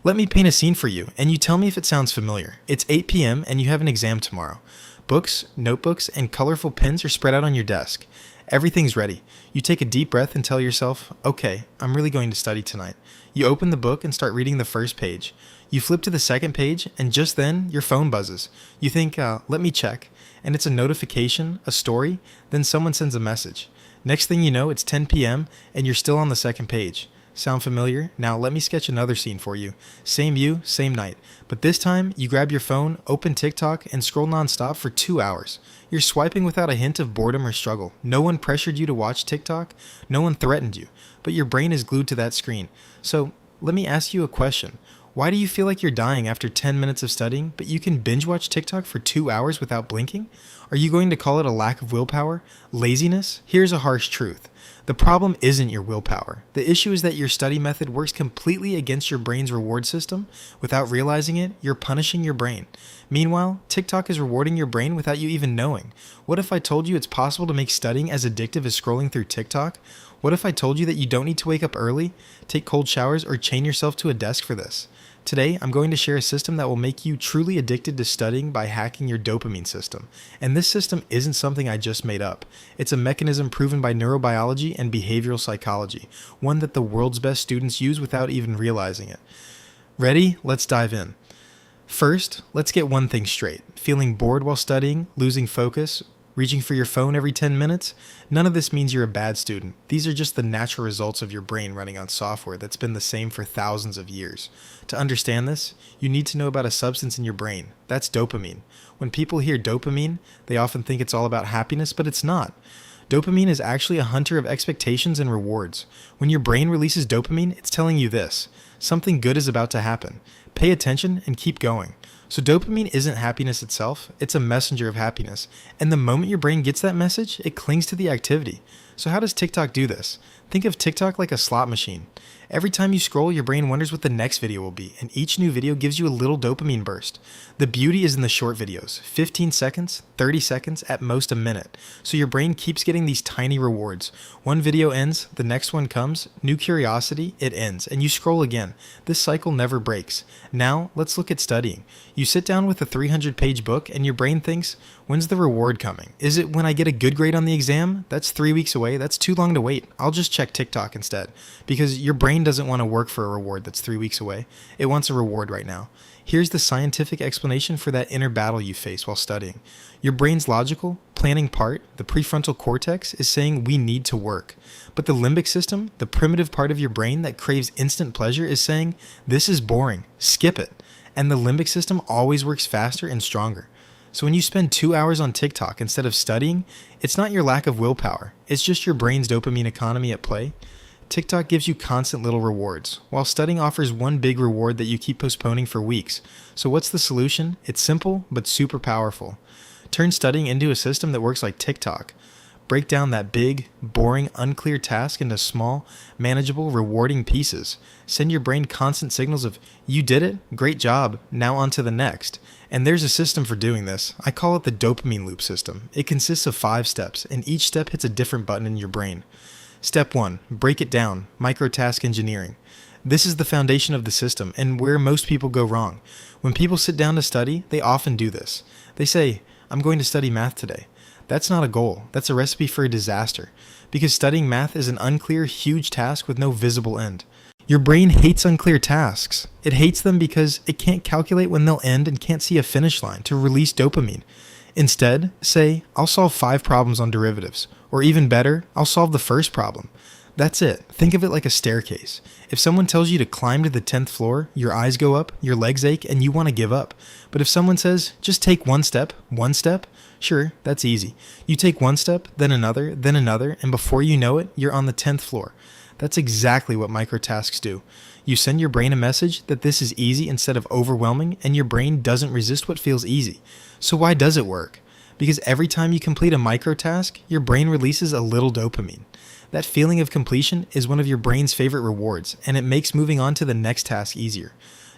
Let me paint a scene for you, and you tell me if it sounds familiar. It's 8 p.m. and you have an exam tomorrow. Books, notebooks, and colorful pens are spread out on your desk. Everything's ready. You take a deep breath and tell yourself, okay, I'm really going to study tonight. You open the book and start reading the first page. You flip to the second page, and just then, your phone buzzes. You think, let me check. And it's a notification, a story, then someone sends a message. Next thing you know, it's 10 p.m., and you're still on the second page. Sound familiar? Now let me sketch another scene for you. Same you, same night. But this time, you grab your phone, open TikTok, and scroll nonstop for 2 hours. You're swiping without a hint of boredom or struggle. No one pressured you to watch TikTok. No one threatened you. But your brain is glued to that screen. So, let me ask you a question. Why do you feel like you're dying after 10 minutes of studying, but you can binge watch TikTok for 2 hours without blinking? Are you going to call it a lack of willpower? Laziness? Here's a harsh truth. The problem isn't your willpower. The issue is that your study method works completely against your brain's reward system. Without realizing it, you're punishing your brain. Meanwhile, TikTok is rewarding your brain without you even knowing. What if I told you it's possible to make studying as addictive as scrolling through TikTok? What if I told you that you don't need to wake up early, take cold showers, or chain yourself to a desk for this? Today, I'm going to share a system that will make you truly addicted to studying by hacking your dopamine system. And this system isn't something I just made up. It's a mechanism proven by neurobiology and behavioral psychology, one that the world's best students use without even realizing it. Ready? Let's dive in. First, let's get one thing straight. Feeling bored while studying, losing focus, reaching for your phone every 10 minutes? None of this means you're a bad student. These are just the natural results of your brain running on software that's been the same for thousands of years. To understand this, you need to know about a substance in your brain. That's dopamine. When people hear dopamine, they often think it's all about happiness, but it's not. Dopamine is actually a hunter of expectations and rewards. When your brain releases dopamine, it's telling you this: something good is about to happen. Pay attention and keep going. So dopamine isn't happiness itself, it's a messenger of happiness. And the moment your brain gets that message, it clings to the activity. So how does TikTok do this? Think of TikTok like a slot machine. Every time you scroll, your brain wonders what the next video will be, and each new video gives you a little dopamine burst. The beauty is in the short videos, 15 seconds, 30 seconds, at most a minute. So your brain keeps getting these tiny rewards. One video ends, the next one comes, new curiosity, it ends, and you scroll again. This cycle never breaks. Now, let's look at studying. You sit down with a 300-page book, and your brain thinks, when's the reward coming? Is it when I get a good grade on the exam? That's 3 weeks away. That's too long to wait. I'll just check TikTok instead. Because your brain doesn't want to work for a reward that's 3 weeks away. It wants a reward right now. Here's the scientific explanation for that inner battle you face while studying. Your brain's logical, planning part, the prefrontal cortex, is saying we need to work. But the limbic system, the primitive part of your brain that craves instant pleasure, is saying, this is boring, skip it. And the limbic system always works faster and stronger. So when you spend 2 hours on TikTok instead of studying, it's not your lack of willpower, it's just your brain's dopamine economy at play. TikTok gives you constant little rewards, while studying offers one big reward that you keep postponing for weeks. So what's the solution? It's simple, but super powerful. Turn studying into a system that works like TikTok. Break down that big, boring, unclear task into small, manageable, rewarding pieces. Send your brain constant signals of, you did it, great job, now on to the next. And there's a system for doing this. I call it the Dopamine Loop System. It consists of 5 steps, and each step hits a different button in your brain. Step 1. Break it down. Microtask engineering. This is the foundation of the system, and where most people go wrong. When people sit down to study, they often do this. They say, I'm going to study math today. That's not a goal. That's a recipe for a disaster. Because studying math is an unclear, huge task with no visible end. Your brain hates unclear tasks. It hates them because it can't calculate when they'll end and can't see a finish line to release dopamine. Instead, say, I'll solve 5 problems on derivatives. Or even better, I'll solve the first problem. That's it. Think of it like a staircase. If someone tells you to climb to the 10th floor, your eyes go up, your legs ache, and you want to give up. But if someone says, just take one step, sure, that's easy. You take one step, then another, and before you know it, you're on the 10th floor. That's exactly what microtasks do. You send your brain a message that this is easy instead of overwhelming, and your brain doesn't resist what feels easy. So why does it work? Because every time you complete a microtask, your brain releases a little dopamine. That feeling of completion is one of your brain's favorite rewards, and it makes moving on to the next task easier.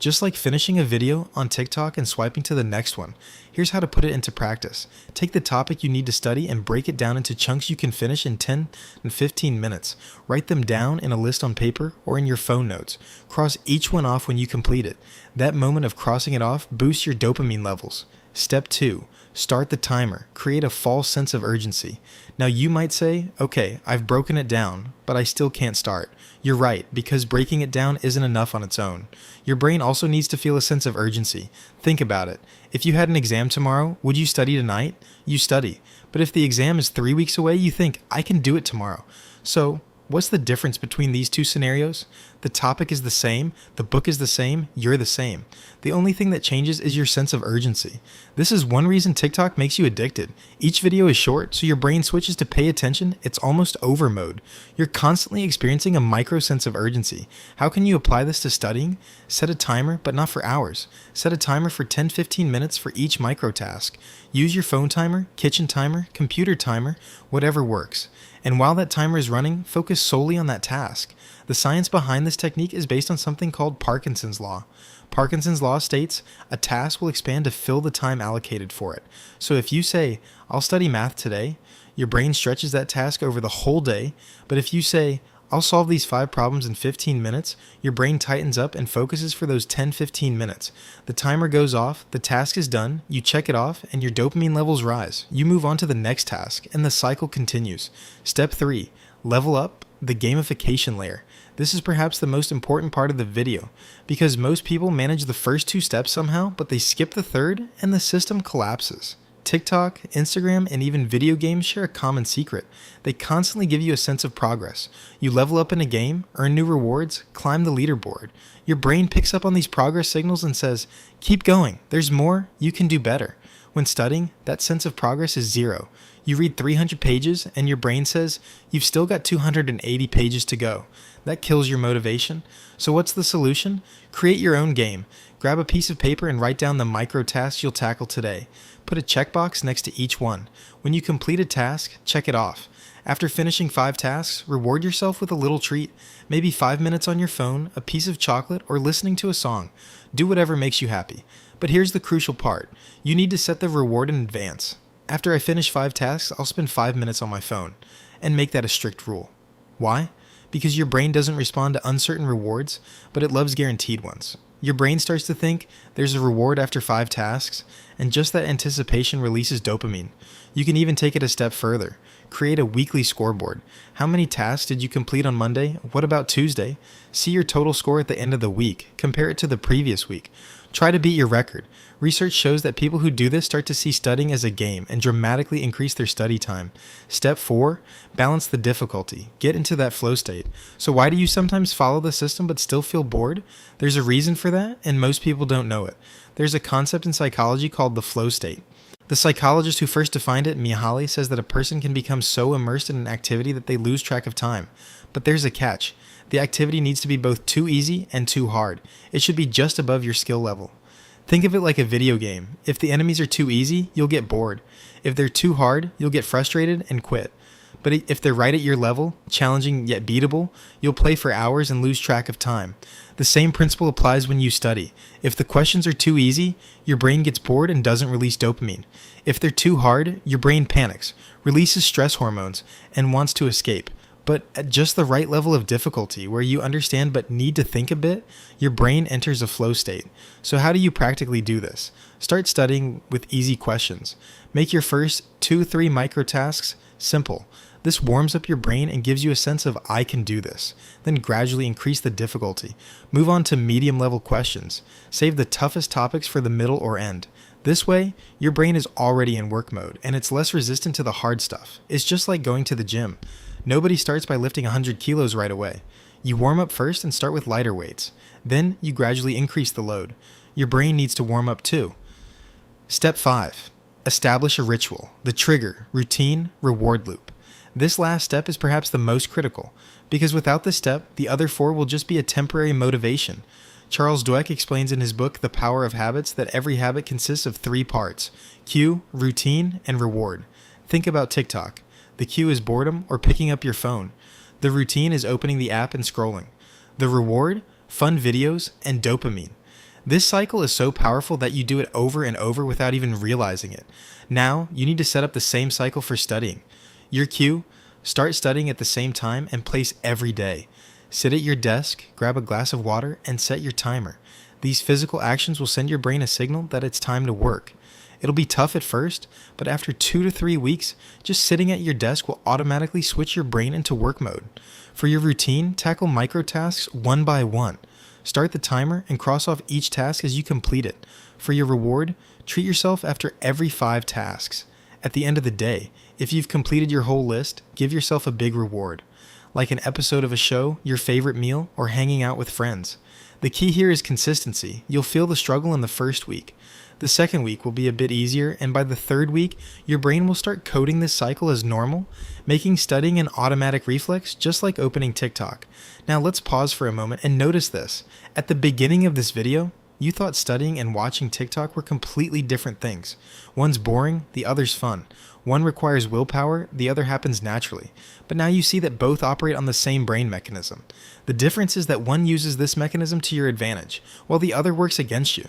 Just like finishing a video on TikTok and swiping to the next one. Here's how to put it into practice. Take the topic you need to study and break it down into chunks you can finish in 10 and 15 minutes. Write them down in a list on paper or in your phone notes. Cross each one off when you complete it. That moment of crossing it off boosts your dopamine levels. Step 2. Start the timer. Create a false sense of urgency. Now you might say, okay, I've broken it down, but I still can't start. You're right, because breaking it down isn't enough on its own. Your brain also needs to feel a sense of urgency. Think about it. If you had an exam tomorrow, would you study tonight? You study. But if the exam is 3 weeks away, you think, I can do it tomorrow. So, what's the difference between these two scenarios? The topic is the same, the book is the same, you're the same. The only thing that changes is your sense of urgency. This is one reason TikTok makes you addicted. Each video is short, so your brain switches to pay attention. It's almost over mode. You're constantly experiencing a micro sense of urgency. How can you apply this to studying? Set a timer, but not for hours. Set a timer for 10-15 minutes for each micro task. Use your phone timer, kitchen timer, computer timer, whatever works. And while that timer is running, focus solely on that task. The science behind this technique is based on something called Parkinson's law. Parkinson's law states a task will expand to fill the time allocated for it. So if you say, I'll study math today, your brain stretches that task over the whole day. But if you say, I'll solve these 5 problems in 15 minutes, your brain tightens up and focuses for those 10-15 minutes. The timer goes off, the task is done, you check it off, and your dopamine levels rise. You move on to the next task, and the cycle continues. Step 3. Level up the gamification layer. This is perhaps the most important part of the video, because most people manage the first 2 steps somehow, but they skip the third, and the system collapses. TikTok, Instagram, and even video games share a common secret. They constantly give you a sense of progress. You level up in a game, earn new rewards, climb the leaderboard. Your brain picks up on these progress signals and says, keep going, there's more, you can do better. When studying, that sense of progress is 0. You read 300 pages and your brain says, you've still got 280 pages to go. That kills your motivation. So what's the solution? Create your own game. Grab a piece of paper and write down the micro tasks you'll tackle today. Put a checkbox next to each one. When you complete a task, check it off. After finishing 5 tasks, reward yourself with a little treat. Maybe 5 minutes on your phone, a piece of chocolate, or listening to a song. Do whatever makes you happy. But here's the crucial part. You need to set the reward in advance. After I finish 5 tasks, I'll spend 5 minutes on my phone. And make that a strict rule. Why? Because your brain doesn't respond to uncertain rewards, but it loves guaranteed ones. Your brain starts to think there's a reward after 5 tasks, and just that anticipation releases dopamine. You can even take it a step further. Create a weekly scoreboard. How many tasks did you complete on Monday? What about Tuesday? See your total score at the end of the week. Compare it to the previous week. Try to beat your record. Research shows that people who do this start to see studying as a game and dramatically increase their study time. Step 4, balance the difficulty. Get into that flow state. So why do you sometimes follow the system but still feel bored? There's a reason for that, and most people don't know it. There's a concept in psychology called the flow state. The psychologist who first defined it, Mihaly, says that a person can become so immersed in an activity that they lose track of time. But there's a catch. The activity needs to be both too easy and too hard. It should be just above your skill level. Think of it like a video game. If the enemies are too easy, you'll get bored. If they're too hard, you'll get frustrated and quit. But if they're right at your level, challenging yet beatable, you'll play for hours and lose track of time. The same principle applies when you study. If the questions are too easy, your brain gets bored and doesn't release dopamine. If they're too hard, your brain panics, releases stress hormones, and wants to escape. But at just the right level of difficulty, where you understand but need to think a bit, your brain enters a flow state. So how do you practically do this? Start studying with easy questions. Make your first 2-3 micro tasks simple. This warms up your brain and gives you a sense of I can do this. Then gradually increase the difficulty. Move on to medium level questions. Save the toughest topics for the middle or end. This way, your brain is already in work mode and it's less resistant to the hard stuff. It's just like going to the gym. Nobody starts by lifting 100 kilos right away. You warm up first and start with lighter weights. Then you gradually increase the load. Your brain needs to warm up too. Step 5. Establish a ritual. The trigger, routine, reward loop. This last step is perhaps the most critical, because without this step, the other 4 will just be a temporary motivation. Charles Dweck explains in his book, The Power of Habits, that every habit consists of 3 parts: cue, routine, and reward. Think about TikTok. The cue is boredom or picking up your phone. The routine is opening the app and scrolling. The reward, fun videos, and dopamine. This cycle is so powerful that you do it over and over without even realizing it. Now, you need to set up the same cycle for studying. Your cue: start studying at the same time and place every day. Sit at your desk, grab a glass of water, and set your timer. These physical actions will send your brain a signal that it's time to work. It'll be tough at first, but after 2 to 3 weeks, just sitting at your desk will automatically switch your brain into work mode. For your routine, tackle micro tasks one by one. Start the timer and cross off each task as you complete it. For your reward, treat yourself after every 5 tasks. At the end of the day, if you've completed your whole list, give yourself a big reward, like an episode of a show, your favorite meal, or hanging out with friends. The key here is consistency. You'll feel the struggle in the first week. The second week will be a bit easier, and by the third week, your brain will start coding this cycle as normal, making studying an automatic reflex, just like opening TikTok. Now let's pause for a moment and notice this. At the beginning of this video, you thought studying and watching TikTok were completely different things. One's boring, the other's fun. One requires willpower, the other happens naturally. But now you see that both operate on the same brain mechanism. The difference is that one uses this mechanism to your advantage, while the other works against you.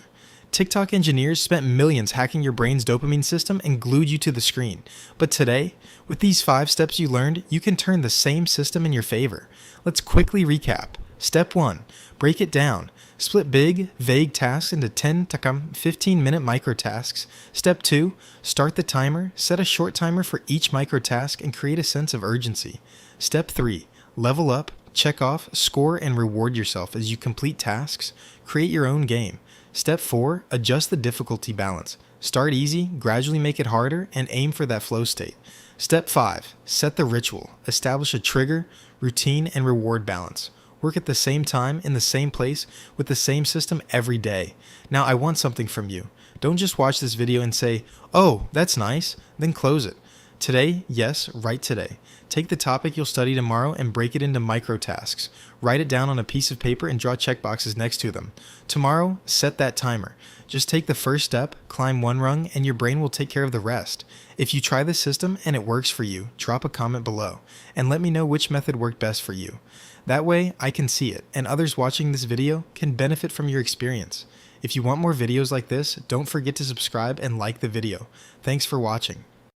TikTok engineers spent millions hacking your brain's dopamine system and glued you to the screen. But today, with these 5 steps you learned, you can turn the same system in your favor. Let's quickly recap. Step 1. Break it down. Split big, vague tasks into 10 to 15-minute micro tasks. Step 2. Start the timer. Set a short timer for each micro task and create a sense of urgency. Step 3. Level up, check off, score, and reward yourself as you complete tasks. Create your own game. Step 4. Adjust the difficulty balance. Start easy, gradually make it harder, and aim for that flow state. Step 5. Set the ritual. Establish a trigger, routine, and reward balance. Work at the same time, in the same place, with the same system every day. Now I want something from you. Don't just watch this video and say, "Oh, that's nice," then close it. Today, yes, write today. Take the topic you'll study tomorrow and break it into micro tasks. Write it down on a piece of paper and draw checkboxes next to them. Tomorrow, set that timer. Just take the first step, climb one rung, and your brain will take care of the rest. If you try this system and it works for you, drop a comment below and let me know which method worked best for you. That way, I can see it, and others watching this video can benefit from your experience. If you want more videos like this, don't forget to subscribe and like the video. Thanks for watching.